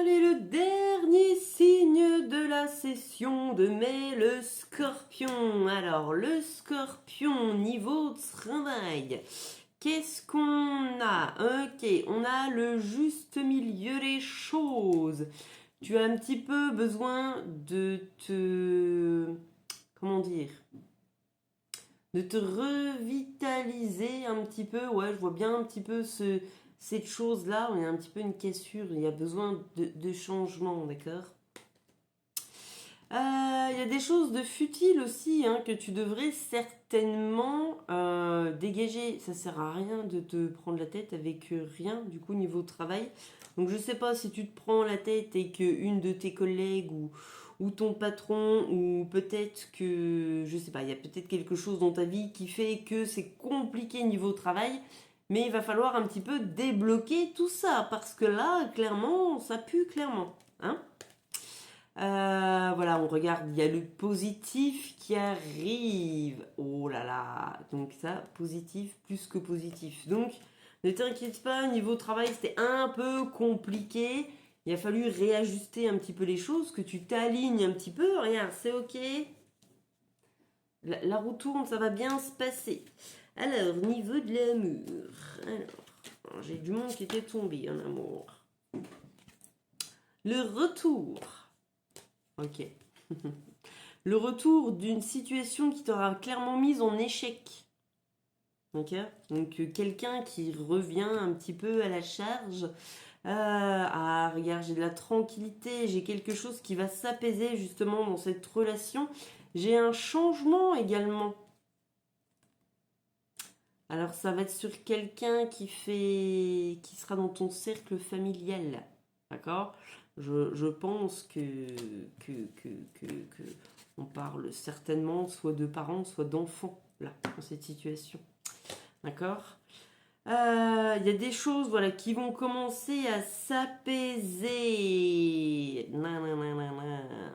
Allez, le dernier signe de la session de mai, le scorpion. Alors, le scorpion, niveau travail. Qu'est-ce qu'on a? Ok, on a le juste milieu des choses. Tu as un petit peu besoin de te... Comment dire? De te revitaliser un petit peu. Ouais, je vois bien un petit peu cette chose-là. On a un petit peu une cassure. Il y a besoin de changement, d'accord? Il y a des choses de futiles aussi hein, que tu devrais certainement dégager. Ça sert à rien de te prendre la tête avec rien du coup niveau travail. Donc je sais pas si tu te prends la tête et que une de tes collègues ou ton patron ou peut-être que je sais pas, il y a peut-être quelque chose dans ta vie qui fait que c'est compliqué niveau travail. Mais il va falloir un petit peu débloquer tout ça parce que là clairement ça pue clairement, hein. Voilà, on regarde, il y a le positif qui arrive. Oh là là, donc ça, positif plus que positif. Donc, ne t'inquiète pas, niveau travail, c'était un peu compliqué. Il a fallu réajuster un petit peu les choses, que tu t'alignes un petit peu. Regarde, c'est ok. La roue tourne, ça va bien se passer. Alors, niveau de l'amour. Alors, j'ai du monde qui était tombé en amour. Le retour. Ok. Le retour d'une situation qui t'aura clairement mise en échec. Ok. Donc quelqu'un qui revient un petit peu à la charge. Ah, regarde, j'ai de la tranquillité, j'ai quelque chose qui va s'apaiser justement dans cette relation. J'ai un changement également. Alors ça va être sur quelqu'un qui sera dans ton cercle familial. D'accord? Je pense que on parle certainement soit de parents, soit d'enfants, là, dans cette situation. D'accord? Il y a des choses voilà, qui vont commencer à s'apaiser.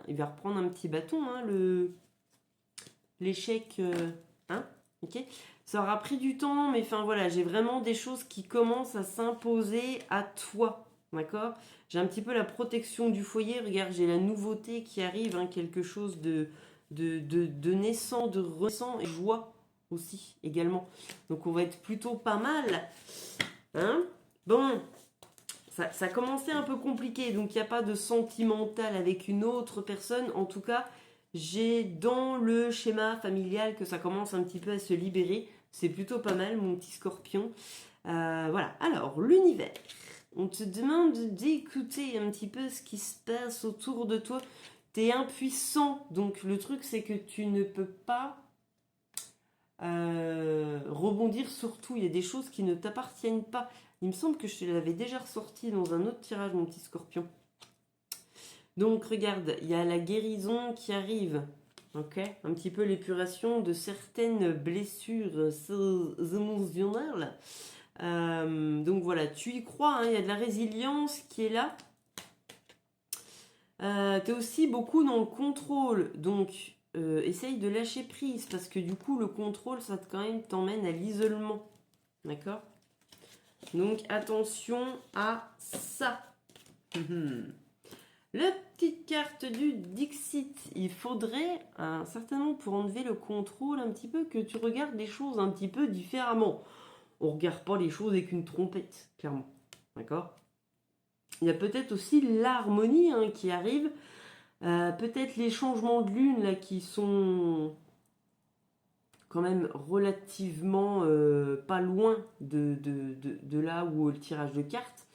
Il va reprendre un petit bâton, hein, l'échec. Hein? Ok? Ça aura pris du temps, mais enfin voilà, j'ai vraiment des choses qui commencent à s'imposer à toi. D'accord? J'ai un petit peu la protection du foyer. Regarde, j'ai la nouveauté qui arrive, hein, quelque chose de naissant, de renaissant et joie aussi également. Donc on va être plutôt pas mal. Hein? Bon, ça a commencé un peu compliqué, donc il n'y a pas de sentimental avec une autre personne. En tout cas, j'ai dans le schéma familial que ça commence un petit peu à se libérer. C'est plutôt pas mal, mon petit scorpion. Voilà, alors l'univers. On te demande d'écouter un petit peu ce qui se passe autour de toi. Tu es impuissant, donc le truc c'est que tu ne peux pas rebondir sur tout. Il y a des choses qui ne t'appartiennent pas. Il me semble que je te l'avais déjà ressorti dans un autre tirage, mon petit scorpion. Donc regarde, il y a la guérison qui arrive. Ok, un petit peu l'épuration de certaines blessures émotionnelles. Donc voilà, tu y crois, hein, il y a de la résilience qui est là. Tu es aussi beaucoup dans le contrôle, donc essaye de lâcher prise parce que du coup le contrôle ça quand même t'emmène à l'isolement, d'accord? Donc attention à ça. La petite carte du Dixit, il faudrait certainement pour enlever le contrôle un petit peu que tu regardes les choses un petit peu différemment. On regarde pas les choses avec une trompette, clairement, d'accord? Il y a peut-être aussi l'harmonie hein, qui arrive. Peut-être les changements de lune là qui sont quand même relativement pas loin de là où le tirage de cartes.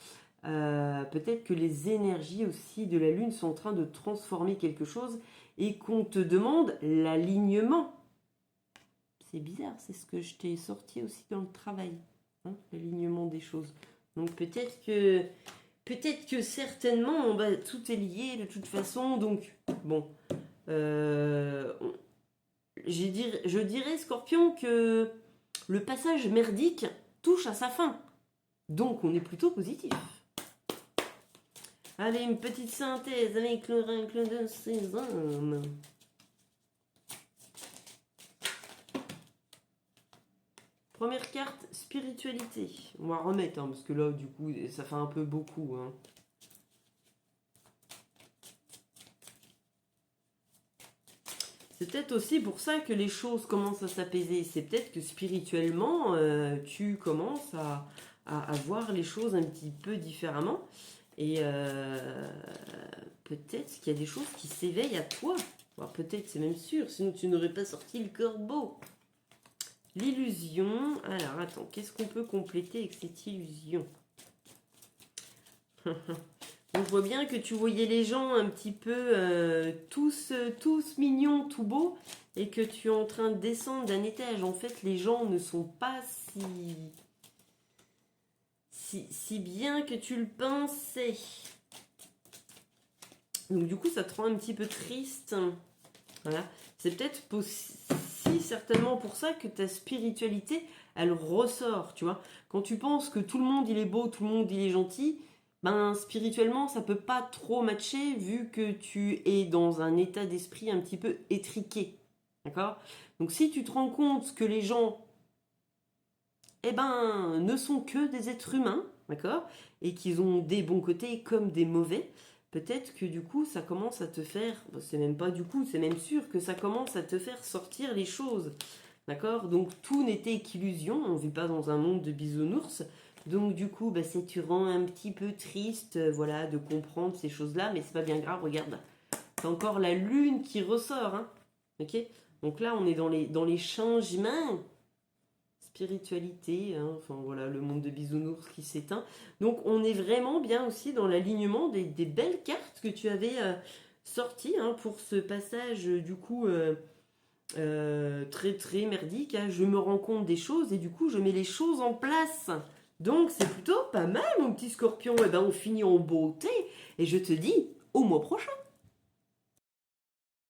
Peut-être que les énergies aussi de la lune sont en train de transformer quelque chose et qu'on te demande l'alignement. C'est bizarre, c'est ce que je t'ai sorti aussi dans le travail, hein, l'alignement des choses. Donc peut-être que certainement, tout est lié de toute façon. Donc, bon, je dirais, Scorpion, que le passage merdique touche à sa fin. Donc, on est plutôt positif. Allez, une petite synthèse avec l'oracle de Sésame. Première carte, spiritualité. On va remettre, hein, parce que là, du coup, ça fait un peu beaucoup. Hein. C'est peut-être aussi pour ça que les choses commencent à s'apaiser. C'est peut-être que spirituellement, tu commences à voir les choses un petit peu différemment. Et peut-être qu'il y a des choses qui s'éveillent à toi. Alors peut-être, c'est même sûr, sinon tu n'aurais pas sorti le corbeau. L'illusion. Alors attends, qu'est-ce qu'on peut compléter avec cette illusion? On voit bien que tu voyais les gens un petit peu tous mignons, tout beaux, et que tu es en train de descendre d'un étage. En fait, les gens ne sont pas si bien que tu le pensais. Donc du coup, ça te rend un petit peu triste. Voilà. C'est peut-être aussi certainement pour ça que ta spiritualité, elle ressort, tu vois. Quand tu penses que tout le monde, il est beau, tout le monde, il est gentil, ben spirituellement, ça peut pas trop matcher vu que tu es dans un état d'esprit un petit peu étriqué. D'accord? Donc si tu te rends compte que les gens, eh ben, ne sont que des êtres humains, d'accord? Et qu'ils ont des bons côtés comme des mauvais, peut-être que du coup, ça commence à te faire, c'est même pas du coup, c'est même sûr que ça commence à te faire sortir les choses. D'accord? Donc tout n'était qu'illusion, on ne vit pas dans un monde de bisounours. Donc du coup, bah, ça te rend un petit peu triste, voilà, de comprendre ces choses-là, mais c'est pas bien grave, regarde. C'est encore la lune qui ressort, hein. Ok? Donc là, on est dans les changements. Spiritualité, hein, enfin voilà, le monde de bisounours qui s'éteint. Donc on est vraiment bien aussi dans l'alignement des belles cartes que tu avais sorties hein, pour ce passage du coup très très merdique. Hein. Je me rends compte des choses et du coup je mets les choses en place. Donc c'est plutôt pas mal mon petit scorpion. Et ben on finit en beauté et je te dis au mois prochain.